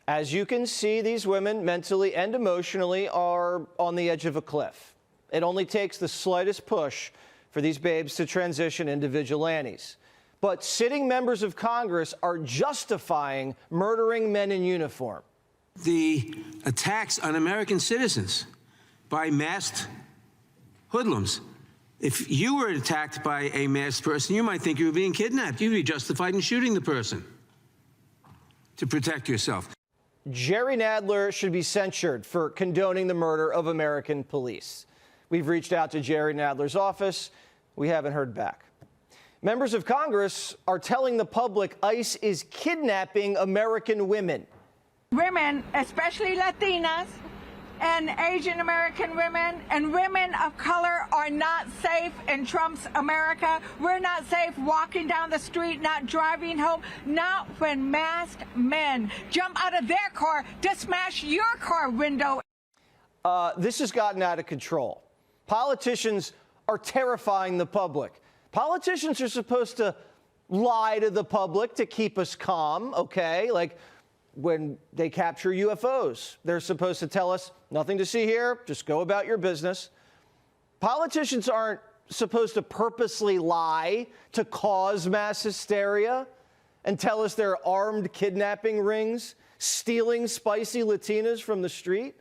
As you can see, these women mentally and emotionally are on the edge of a cliff. It only takes the slightest push for these babes to transition into vigilantes. But sitting members of Congress are justifying murdering men in uniform. The attacks on American citizens by masked hoodlums. If you were attacked by a masked person, you might think you were being kidnapped. You'd be justified in shooting the person to protect yourself. Jerry Nadler should be censured for condoning the murder of American police. We've reached out to Jerry Nadler's office. We haven't heard back. Members of Congress are telling the public ICE is kidnapping American women. Women, especially Latinas and Asian American women and women of color, are not safe in Trump's America. We're not safe walking down the street, not driving home, not when masked men jump out of their car to smash your car window. This has gotten out of control. Politicians are terrifying the public. Politicians are supposed to lie to the public to keep us calm, okay? Like when they capture UFOs, they're supposed to tell us nothing to see here, just go about your business. Politicians aren't supposed to purposely lie to cause mass hysteria and tell us they're armed kidnapping rings, stealing spicy Latinas from the street,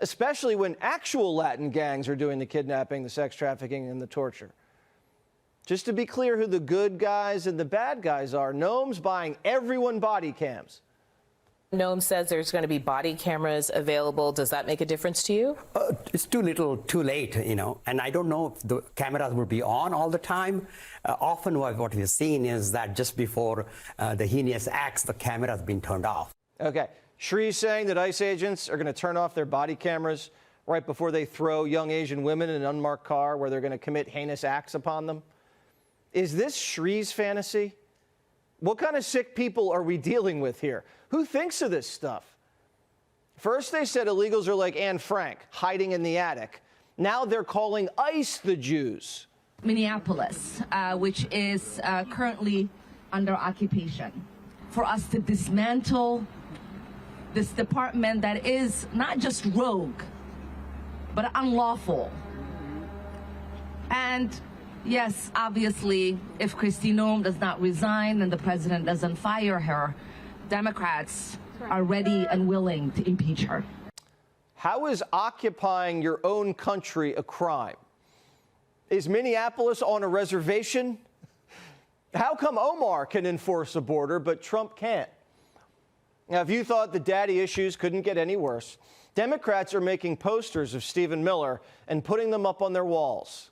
especially when actual Latin gangs are doing the kidnapping, the sex trafficking, and the torture. Just to be clear who the good guys and the bad guys are, Noam's buying everyone body cams. Noam says there's going to be body cameras available. Does that make a difference to you? It's too little, too late, you know, and I don't know if the cameras will be on all the time. Often what we've seen is that just before the heinous acts, the camera has been turned off. Okay. Shree's saying that ICE agents are going to turn off their body cameras right before they throw young Asian women in an unmarked car where they're going to commit heinous acts upon them. Is this Shree's fantasy? What kind of sick people are we dealing with here? Who thinks of this stuff? First, they said illegals are like Anne Frank, hiding in the attic. Now they're calling ICE the Jews. Minneapolis, which is currently under occupation. For us to dismantle this department that is not just rogue, but unlawful. And yes, obviously, if Kristi Noem does not resign and the president doesn't fire her, Democrats are ready and willing to impeach her. How is occupying your own country a crime? Is Minneapolis on a reservation? How come Omar can enforce a border, but Trump can't? Now, if you thought the daddy issues couldn't get any worse, Democrats are making posters of Stephen Miller and putting them up on their walls.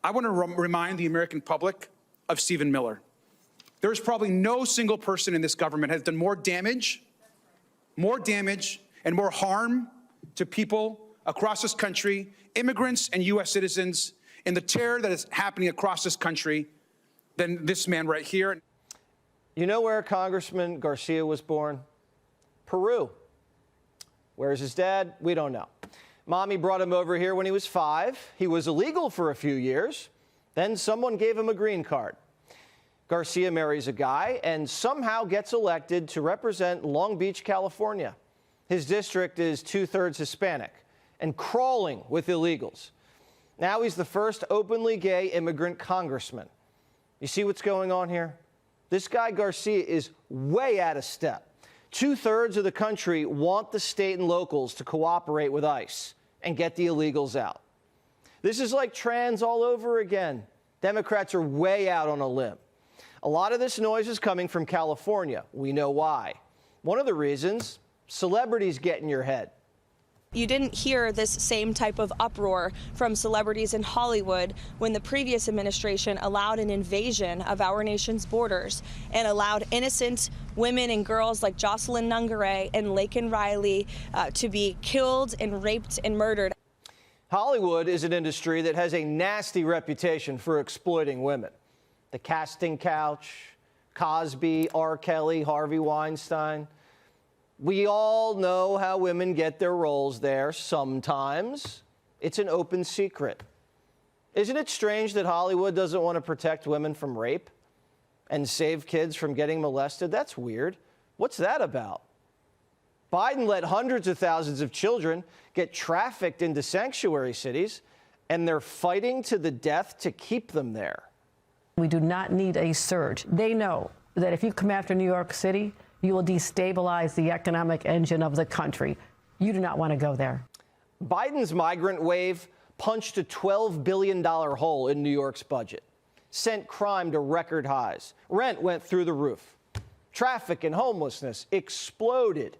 I want to remind the American public of Stephen Miller. There is probably no single person in this government has done more damage and more harm to people across this country, immigrants and U.S. citizens, in the terror that is happening across this country than this man right here. You know where Congressman Garcia was born? Peru. Where's his dad? We don't know. Mommy brought him over here when he was 5. He was illegal for a few years. Then someone gave him a green card. Garcia marries a guy and somehow gets elected to represent Long Beach, California. His district is 2/3 Hispanic and crawling with illegals. Now he's the first openly gay immigrant congressman. You see what's going on here? This guy Garcia is way out of step. 2/3 of the country want the state and locals to cooperate with ICE and get the illegals out. This is like trans all over again. Democrats are way out on a limb. A lot of this noise is coming from California. We know why. One of the reasons, celebrities get in your head. You didn't hear this same type of uproar from celebrities in Hollywood when the previous administration allowed an invasion of our nation's borders and allowed innocent women and girls like Jocelyn Nungaray and Laken Riley to be killed and raped and murdered. Hollywood is an industry that has a nasty reputation for exploiting women. The casting couch, Cosby, R. Kelly, Harvey Weinstein. We all know how women get their roles there sometimes. It's an open secret. Isn't it strange that Hollywood doesn't want to protect women from rape and save kids from getting molested? That's weird. What's that about? Biden let hundreds of thousands of children get trafficked into sanctuary cities, and they're fighting to the death to keep them there. We do not need a surge. They know that if you come after New York City, you will destabilize the economic engine of the country. You do not want to go there. Biden's migrant wave punched a $12 billion hole in New York's budget, sent crime to record highs. Rent went through the roof. Traffic and homelessness exploded.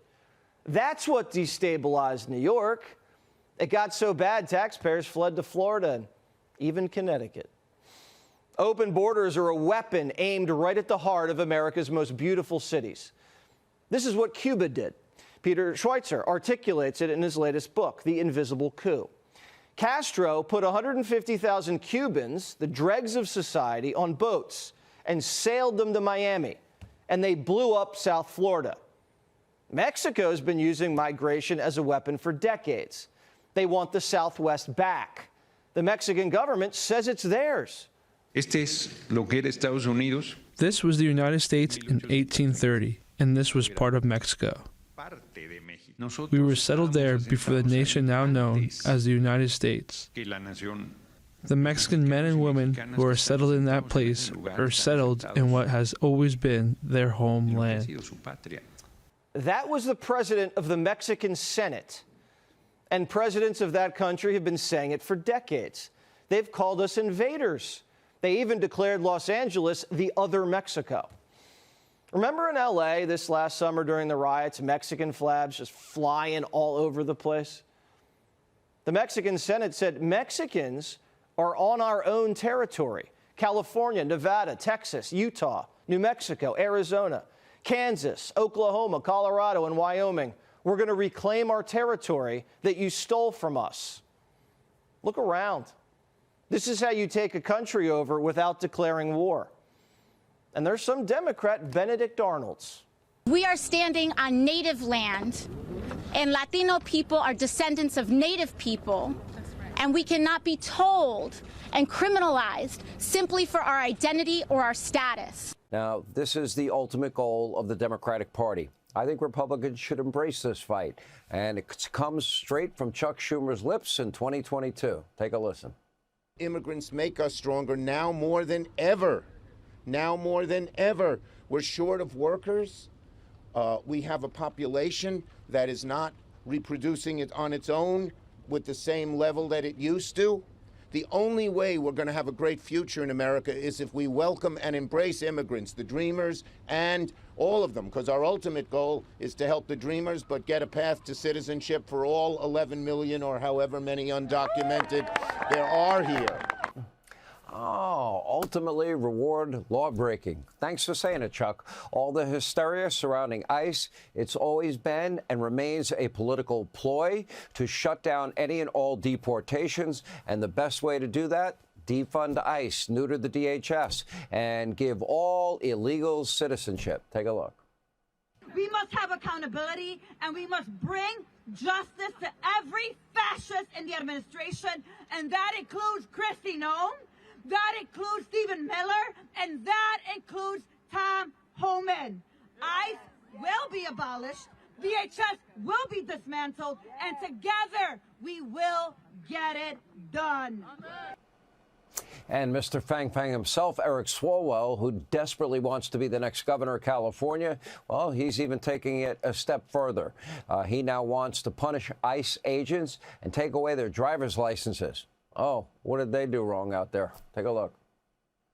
That's what destabilized New York. It got so bad, taxpayers fled to Florida and even Connecticut. Open borders are a weapon aimed right at the heart of America's most beautiful cities. This is what Cuba did. Peter Schweitzer articulates it in his latest book, The Invisible Coup. Castro put 150,000 Cubans, the dregs of society, on boats and sailed them to Miami, and they blew up South Florida. Mexico's been using migration as a weapon for decades. They want the Southwest back. The Mexican government says it's theirs. Este es lo que era Estados Unidos. This was the United States in 1830, and this was part of Mexico. We were settled there before the nation now known as the United States. The Mexican men and women who are settled in that place are settled in what has always been their homeland. That was the president of the Mexican Senate. And presidents of that country have been saying it for decades. They've called us invaders. They even declared Los Angeles the other Mexico. Remember in LA this last summer during the riots, Mexican flags just flying all over the place? The Mexican Senate said Mexicans are on our own territory. California, Nevada, Texas, Utah, New Mexico, Arizona, Kansas, Oklahoma, Colorado, and Wyoming. We're going to reclaim our territory that you stole from us. Look around. This is how you take a country over without declaring war. And there's some Democrat Benedict Arnolds. We are standing on native land, and Latino people are descendants of native people, and we cannot be told and criminalized simply for our identity or our status. Now, this is the ultimate goal of the Democratic Party. I think Republicans should embrace this fight, and it comes straight from Chuck Schumer's lips in 2022. Take a listen. Immigrants make us stronger now more than ever. Now more than ever. We're short of workers. We have a population that is not reproducing it on its own with the same level that it used to. The only way we're going to have a great future in America is if we welcome and embrace immigrants, the dreamers, and all of them, because our ultimate goal is to help the dreamers, but get a path to citizenship for all 11 million or however many undocumented there are here. Oh, ultimately reward law-breaking. Thanks for saying it, Chuck. All the hysteria surrounding ICE, it's always been and remains a political ploy to shut down any and all deportations. And the best way to do that, defund ICE, neuter the DHS, and give all illegals citizenship. Take a look. We must have accountability, and we must bring justice to every fascist in the administration, and that includes Kristi Noem. That includes Stephen Miller, and that includes Tom Homan. ICE will be abolished, DHS will be dismantled, and together we will get it done. And Mr. Fang Fang himself, Eric Swalwell, who desperately wants to be the next governor of California, well, he's even taking it a step further. He now wants to punish ICE agents and take away their driver's licenses. Oh, what did they do wrong out there? Take a look.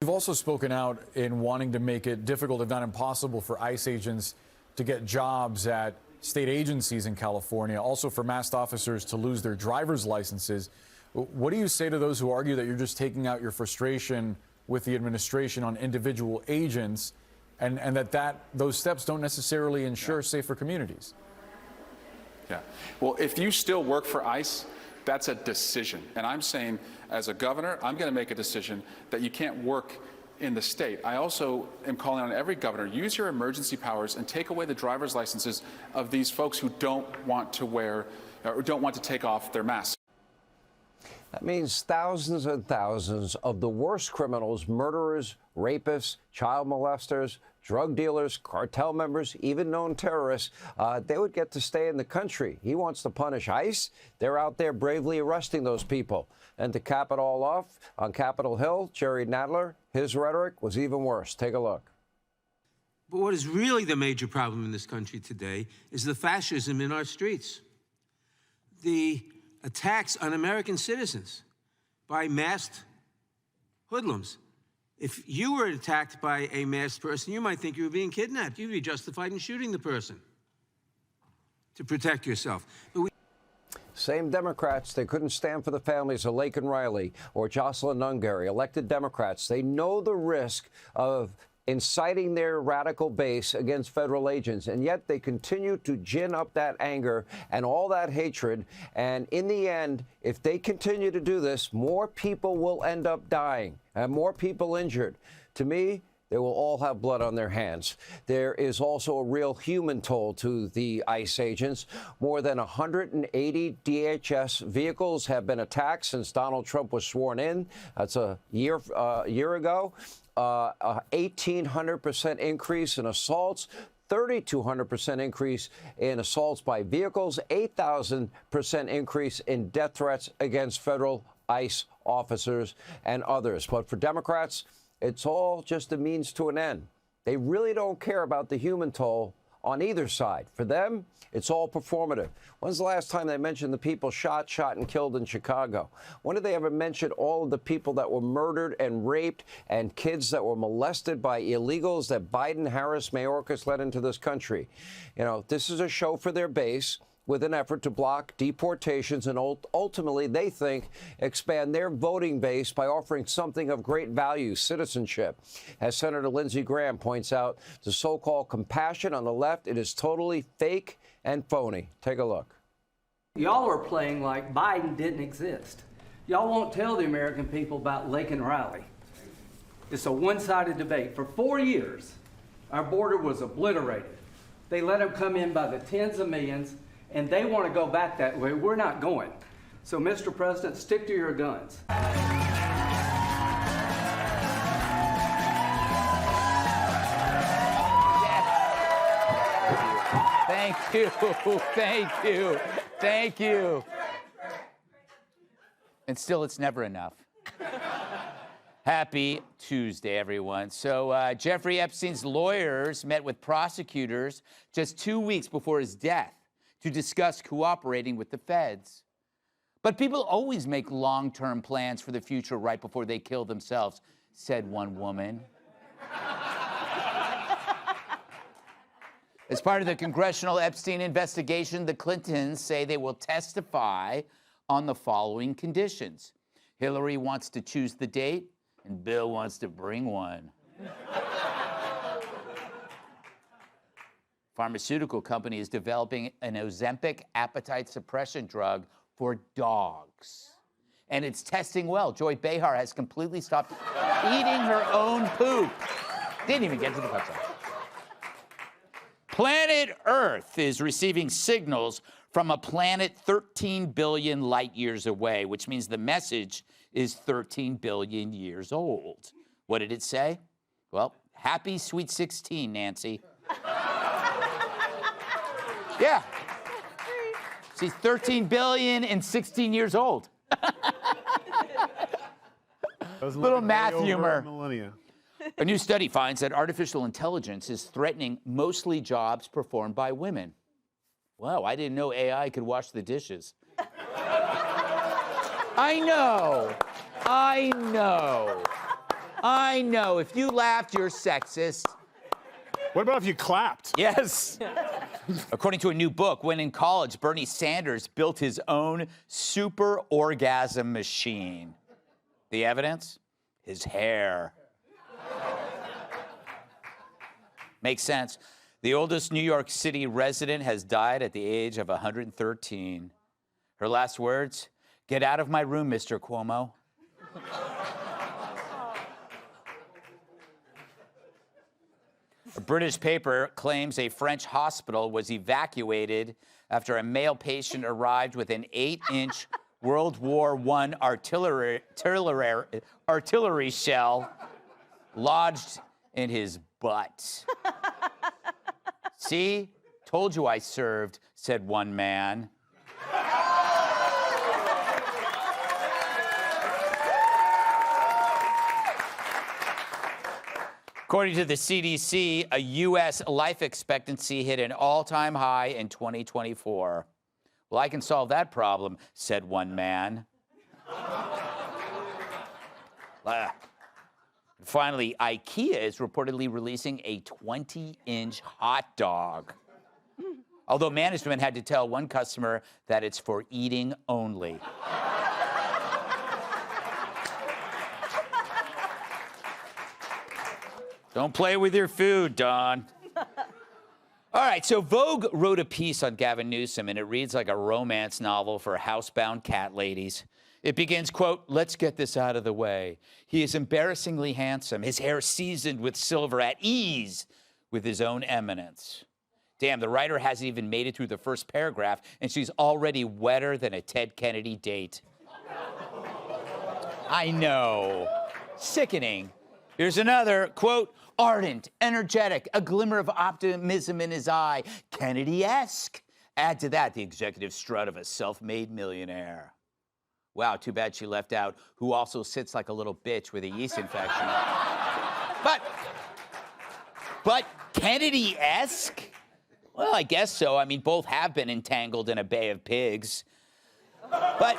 You've also spoken out in wanting to make it difficult, if not impossible, for ICE agents to get jobs at state agencies in California, also for masked officers to lose their driver's licenses. What do you say to those who argue that you're just taking out your frustration with the administration on individual agents and that those steps don't necessarily ensure safer communities? Yeah. Well, if you still work for ICE, that's a decision. And I'm saying, as a governor, I'm going to make a decision that you can't work in the state. I also am calling on every governor, use your emergency powers and take away the driver's licenses of these folks who don't want to wear or don't want to take off their masks. That means thousands and thousands of the worst criminals, murderers, rapists, child molesters, drug dealers, cartel members, even known terrorists, they would get to stay in the country. He wants to punish ICE. They're out there bravely arresting those people. And to cap it all off, on Capitol Hill, Jerry Nadler, his rhetoric was even worse. Take a look. But what is really the major problem in this country today is the fascism in our streets. The attacks on American citizens by masked hoodlums. If you were attacked by a masked person, you might think you were being kidnapped. You'd be justified in shooting the person to protect yourself. But Same Democrats, they couldn't stand for the families of Laken Riley or Jocelyn Nungary, elected Democrats. They know the risk of inciting their radical base against federal agents, and yet they continue to gin up that anger and all that hatred. And in the end, if they continue to do this, more people will end up dying and more people injured. To me, they will all have blood on their hands. There is also a real human toll to the ICE agents. More than 180 DHS vehicles have been attacked since Donald Trump was sworn in. That's a year ago. 1,800% increase in assaults, 3,200% increase in assaults by vehicles, 8,000% increase in death threats against federal ICE officers and others. But for Democrats, it's all just a means to an end. They really don't care about the human toll on either side. For them, it's all performative. When's the last time they mentioned the people shot, and killed in Chicago? When did they ever mention all of the people that were murdered and raped and kids that were molested by illegals that Biden, Harris, Mayorkas led into this country? You know, this is a show for their base with an effort to block deportations and ultimately, they think, expand their voting base by offering something of great value, citizenship. As Senator Lindsey Graham points out, the so-called compassion on the left, it is totally fake and phony. Take a look. Y'all are playing like Biden didn't exist. Y'all won't tell the American people about Laken Riley. It's a one-sided debate. For 4 years, our border was obliterated. They let them come in by the tens of millions, and they want to go back that way. We're not going. So, Mr. President, stick to your guns. Thank you, thank you, thank you. And still, it's never enough. Happy Tuesday, everyone. So Jeffrey Epstein's lawyers met with prosecutors just 2 weeks before his death to discuss cooperating with the feds. But people always make long-term plans for the future right before they kill themselves, said one woman. As part of the congressional Epstein investigation, the Clintons say they will testify on the following conditions. Hillary wants to choose the date, and Bill wants to bring one. Pharmaceutical company is developing an Ozempic appetite suppression drug for dogs. And it's testing well. Joy Behar has completely stopped eating her own poop. Didn't even get to the punchline. Planet Earth is receiving signals from a planet 13 billion light years away, which means the message is 13 billion years old. What did it say? Well, happy sweet 16, Nancy. Yeah. She's 13 billion and 16 years old. Little math humor. A new study finds that artificial intelligence is threatening mostly jobs performed by women. Wow, I didn't know AI could wash the dishes. I know. If you laughed, you're sexist. What about if you clapped? Yes. According to a new book, when in college, Bernie Sanders built his own super orgasm machine. The evidence? His hair. Makes sense. The oldest New York City resident has died at the age of 113. Her last words, "Get out of my room, Mr. Cuomo." A British paper claims a French hospital was evacuated after a male patient arrived with an 8-inch World War I artillery shell lodged in his butt. See? Told you I served, said one man. According to the CDC, a U.S. life expectancy hit an all-time high in 2024. Well, I can solve that problem, said one man. Finally, IKEA is reportedly releasing a 20-inch hot dog. Although management had to tell one customer that it's for eating only. Don't play with your food, Don. All right, so Vogue wrote a piece on Gavin Newsom, and it reads like a romance novel for housebound cat ladies. It begins, quote, "Let's get this out of the way. He is embarrassingly handsome, his hair seasoned with silver, at ease with his own eminence." Damn, the writer hasn't even made it through the first paragraph, and she's already wetter than a Ted Kennedy date. I know. Sickening. Here's another, quote, "Ardent, energetic, a glimmer of optimism in his eye, Kennedy-esque. Add to that the executive strut of a self-made millionaire." Wow, too bad she left out who also sits like a little bitch with a yeast infection. But Kennedy-esque? Well, I guess so. I mean, both have been entangled in a bay of pigs. But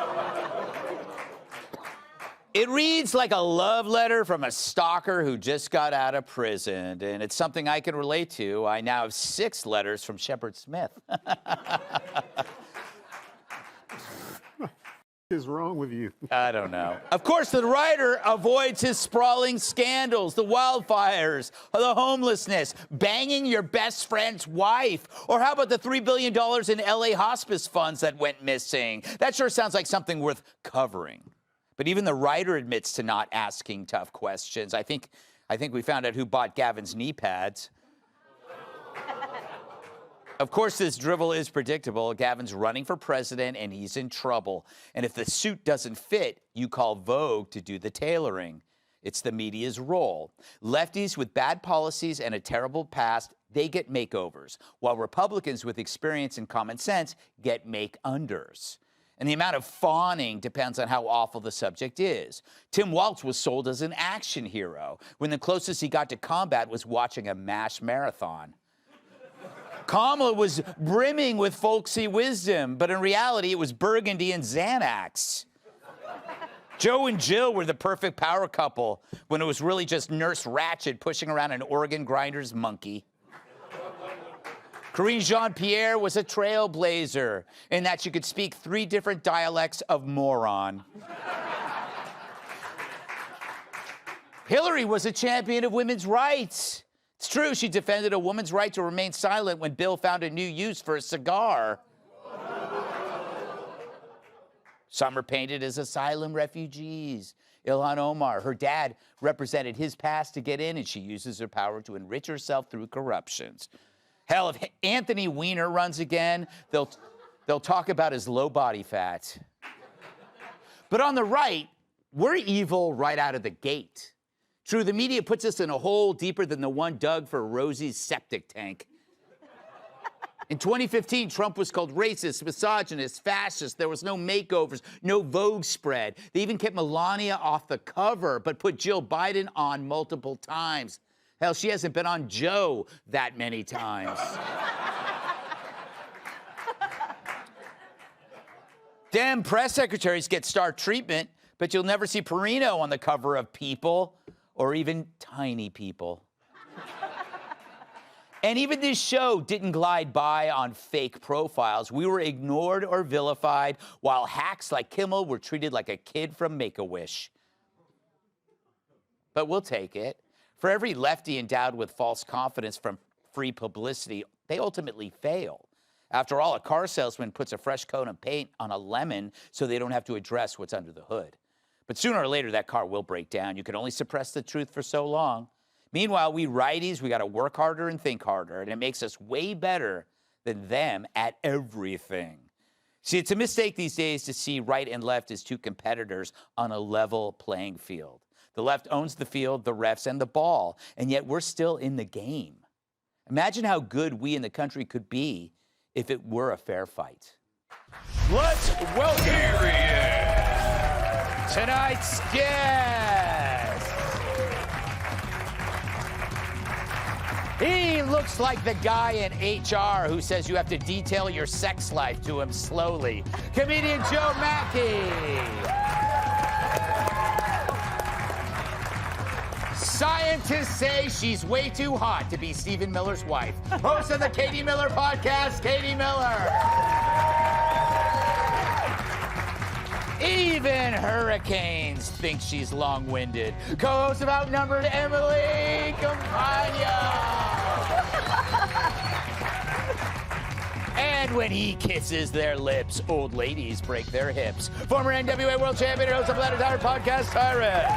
it reads like a love letter from a stalker who just got out of prison, and it's something I can relate to. I now have 6 letters from Shepard Smith. What is wrong with you? I don't know. Of course, the writer avoids his sprawling scandals, the wildfires, the homelessness, banging your best friend's wife, or how about the $3 billion in LA hospice funds that went missing? That sure sounds like something worth covering. But even the writer admits to not asking tough questions. I think we found out who bought Gavin's knee pads. Of course, this drivel is predictable. Gavin's running for president, and he's in trouble. And if the suit doesn't fit, you call Vogue to do the tailoring. It's the media's role. Lefties with bad policies and a terrible past, they get makeovers, while Republicans with experience and common sense get make-unders. And the amount of fawning depends on how awful the subject is. Tim Walz was sold as an action hero, when the closest he got to combat was watching a MASH marathon. Kamala was brimming with folksy wisdom, but in reality, it was Burgundy and Xanax. Joe and Jill were the perfect power couple, when it was really just Nurse Ratched pushing around an organ grinder's monkey. Karine Jean-Pierre was a trailblazer in that she could speak 3 different dialects of moron. Hillary was a champion of women's rights. It's true, she defended a woman's right to remain silent when Bill found a new use for a cigar. Some are painted as asylum refugees. Ilhan Omar, her dad represented his past to get in, and she uses her power to enrich herself through corruptions. Hell, if Anthony Weiner runs again, they'll talk about his low body fat. But on the right, we're evil right out of the gate. True, the media puts us in a hole deeper than the one dug for Rosie's septic tank. In 2015, Trump was called racist, misogynist, fascist. There was no makeovers, no Vogue spread. They even kept Melania off the cover, but put Jill Biden on multiple times. Hell, she hasn't been on Joe that many times. Dem press secretaries get star treatment, but you'll never see Perino on the cover of People, or even Tiny People. And even this show didn't glide by on fake profiles. We were ignored or vilified, while hacks like Kimmel were treated like a kid from Make-A-Wish. But we'll take it. For every lefty endowed with false confidence from free publicity, they ultimately fail. After all, a car salesman puts a fresh coat of paint on a lemon so they don't have to address what's under the hood. But sooner or later, that car will break down. You can only suppress the truth for so long. Meanwhile, we righties, we got to work harder and think harder, and it makes us way better than them at everything. See, it's a mistake these days to see right and left as two competitors on a level playing field. The left owns the field, the refs, and the ball, and yet we're still in the game. Imagine how good we in the country could be if it were a fair fight. Let's welcome tonight's guest. He looks like the guy in HR who says you have to detail your sex life to him slowly. Comedian Joe Mackey. Scientists say she's way too hot to be Stephen Miller's wife. Host of the Katie Miller podcast, Katie Miller. Even hurricanes think she's long-winded. Co-host of Outnumbered, Emily Campagna. And when he kisses their lips, old ladies break their hips. Former NWA World Champion and host of Planet Tire podcast, Tyrus.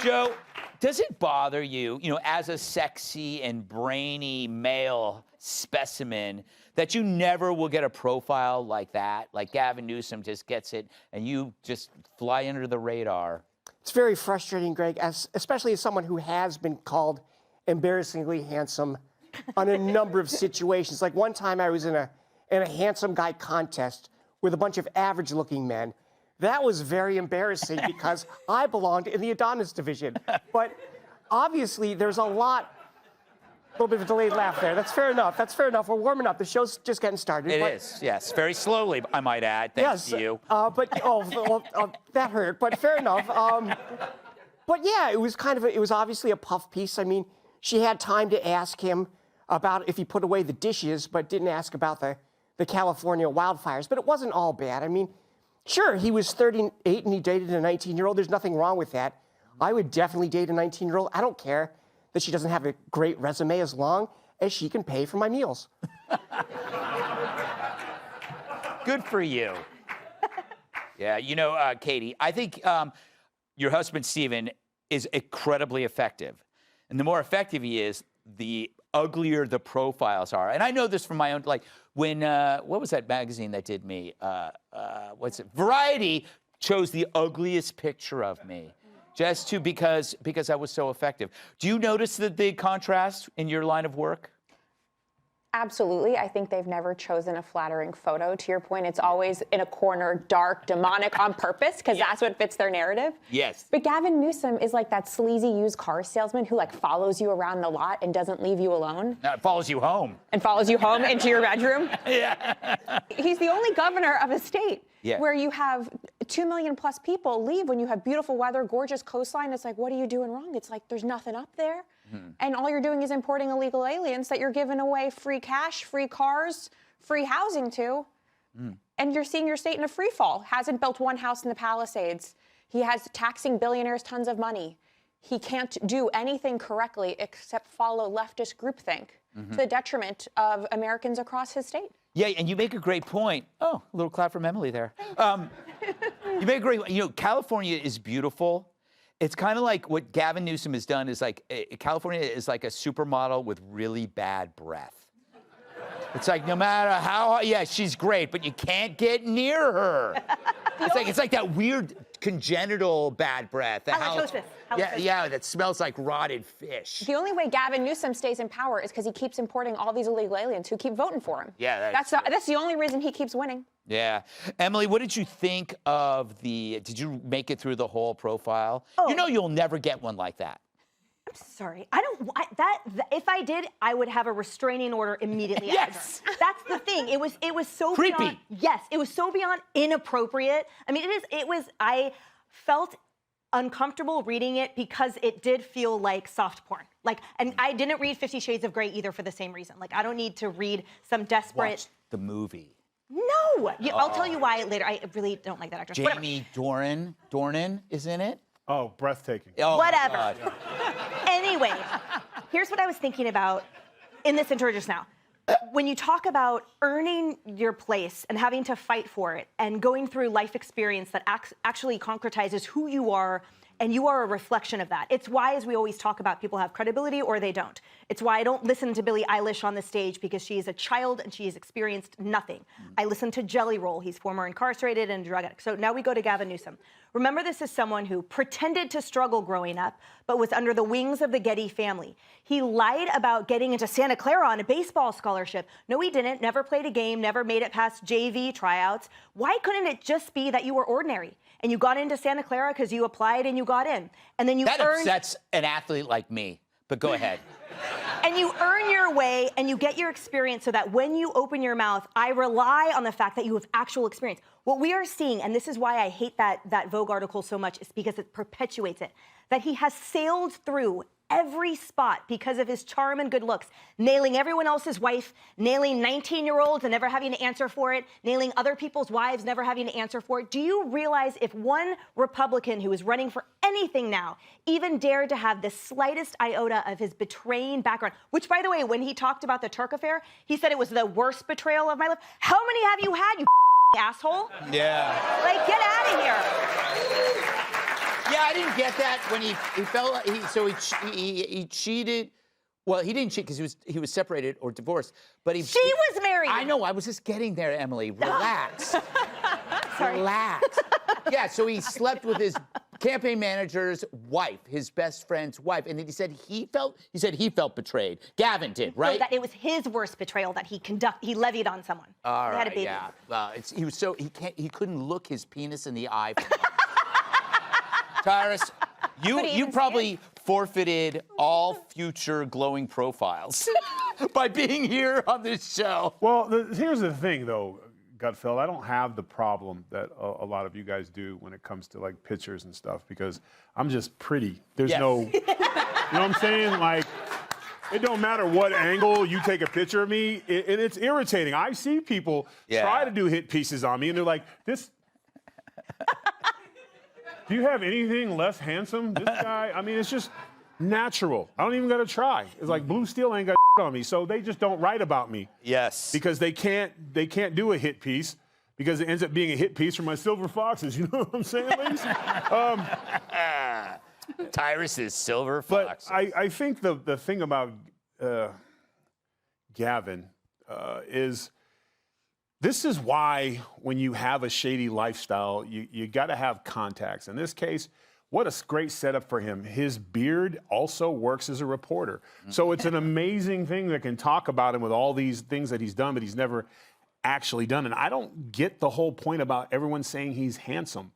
Joe, does it bother you, as a sexy and brainy male specimen, that you never will get a profile like that? Like Gavin Newsom just gets it, and you just fly under the radar. It's very frustrating, Greg, especially as someone who has been called embarrassingly handsome on a number of situations. Like one time I was in a handsome guy contest with a bunch of average-looking men. That was very embarrassing because I belonged in the Adonis division. But obviously, there's a little bit of a delayed laugh there. That's fair enough. We're warming up. The show's just getting started. It is, yes. Very slowly, I might add, thanks to you. That hurt, but fair enough. But yeah, it was obviously a puff piece. I mean, she had time to ask him about if he put away the dishes, but didn't ask about the California wildfires. But it wasn't all bad. I mean, sure, he was 38 and he dated a 19-year-old. There's nothing wrong with that. I would definitely date a 19-year-old. I don't care that she doesn't have a great resume as long as she can pay for my meals. Good for you. Yeah, Katie, I think your husband, Stephen, is incredibly effective. And the more effective he is, the uglier the profiles are. And I know this from my own, like when, what was that magazine that did me? Variety chose the ugliest picture of me just because I was so effective. Do you notice the contrast in your line of work? Absolutely. I think they've never chosen a flattering photo. To your point, it's always in a corner, dark, demonic on purpose, because that's what fits their narrative. Yes. But Gavin Newsom is like that sleazy used car salesman who follows you around the lot and doesn't leave you alone. Follows you home. And follows you home into your bedroom. Yeah. He's the only governor of a state Yeah. where you have 2 million plus people leave when you have beautiful weather, gorgeous coastline. It's like, what are you doing wrong? It's like, there's nothing up there. And all you're doing is importing illegal aliens that you're giving away free cash, free cars, free housing to. And you're seeing your state in a free fall. Hasn't built one house in the Palisades. He has taxing billionaires tons of money. He can't do anything correctly except follow leftist groupthink to the detriment of Americans across his state. Yeah, and you make a great point. Oh, a little clap from Emily there. You make a great, California is beautiful. It's kind of like what Gavin Newsom has done is California is like a supermodel with really bad breath. It's like no matter how, she's great, but you can't get near her. It's like that weird congenital bad breath. Halitosis. Yeah, that smells like rotted fish. The only way Gavin Newsom stays in power is because he keeps importing all these illegal aliens who keep voting for him. Yeah, that's the only reason he keeps winning. Yeah. Emily, what did you think of did you make it through the whole profile? Oh. You'll never get one like that. I'm sorry. If I did, I would have a restraining order immediately Yes. after. That's the thing. It was so Creepy. beyond, yes, it was so beyond inappropriate. I mean, I felt uncomfortable reading it because it did feel like soft porn. And I didn't read 50 Shades of Grey either for the same reason. I don't need to read some desperate. Watch the movie. No. I'll tell you why later. I really don't like that actress. Jamie Dornan is in it. Oh, breathtaking. Oh, Whatever. My God. Anyway, here's what I was thinking about in this intro just now. When you talk about earning your place and having to fight for it and going through life experience that actually concretizes who you are and you are a reflection of that. It's why, as we always talk about, people have credibility or they don't. It's why I don't listen to Billie Eilish on the stage, because she is a child and she has experienced nothing. I listen to Jelly Roll. He's former incarcerated and drug addict. So now we go to Gavin Newsom. Remember, this is someone who pretended to struggle growing up, but was under the wings of the Getty family. He lied about getting into Santa Clara on a baseball scholarship. No, he didn't. Never played a game, never made it past JV tryouts. Why couldn't it just be that you were ordinary and you got into Santa Clara because you applied and you got in? And then you That earned... upsets an athlete like me, but go ahead. And you earn your way and you get your experience so that when you open your mouth, I rely on the fact that you have actual experience. What we are seeing, and this is why I hate that Vogue article so much, is because it perpetuates it, that he has sailed through every spot because of his charm and good looks, nailing everyone else's wife, nailing 19-year-olds and never having to answer for it, nailing other people's wives, never having to answer for it. Do you realize if one Republican who is running for anything now even dared to have the slightest iota of his betraying background, which, by the way, when he talked about the Turk affair, he said it was the worst betrayal of my life. How many have you had, you asshole? Yeah. Like, get out of here. Yeah, I didn't get that when he felt he cheated. Well, he didn't cheat because he was separated or divorced, but She was married. I know. I was just getting there, Emily. Relax. Sorry. Relax. Yeah. So he slept with his campaign manager's wife, his best friend's wife, and then he said he felt betrayed. Gavin did, right? No, that it was his worst betrayal that he levied on someone. All They right. had a baby. Yeah. Well, he couldn't look his penis in the eye. Tyrus, you probably forfeited all future glowing profiles by being here on this show. Well, here's the thing, though, Gutfeld. I don't have the problem that a lot of you guys do when it comes to like pictures and stuff, because I'm just pretty. There's no, you know what I'm saying? Like, it don't matter what angle you take a picture of me, and it's irritating. I see people try to do hit pieces on me, and they're like, this. Do you have anything less handsome? This guy, I mean, it's just natural. I don't even got to try. It's like Blue Steel ain't got on me, so they just don't write about me. Yes. Because they can't do a hit piece, because it ends up being a hit piece for my Silver Foxes. You know what I'm saying, ladies? Tyrus's Silver Foxes. But I think the thing about Gavin is, this is why when you have a shady lifestyle, you got to have contacts. In this case, what a great setup for him. His beard also works as a reporter. So it's an amazing thing that can talk about him with all these things that he's done, but he's never actually done. And I don't get the whole point about everyone saying he's handsome.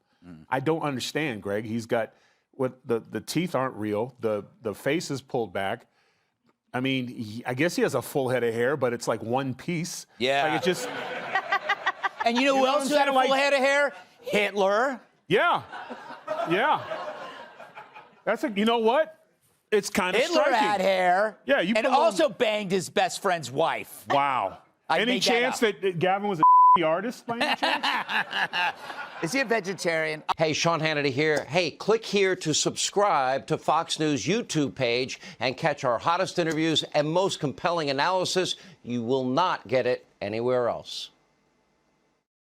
I don't understand, Greg. He's got the teeth aren't real. The face is pulled back. I mean, I guess he has a full head of hair, but it's like one piece. Yeah. Like it just. And you know who else had a full head of hair? Hitler. Yeah. Yeah. You know what? It's kind of Hitler striking. had hair. Yeah, you and also banged his best friend's wife. Wow. Any chance that Gavin was a artist by any chance? Is he a vegetarian? Hey, Sean Hannity here. Hey, click here to subscribe to Fox News YouTube page and catch our hottest interviews and most compelling analysis. You will not get it anywhere else.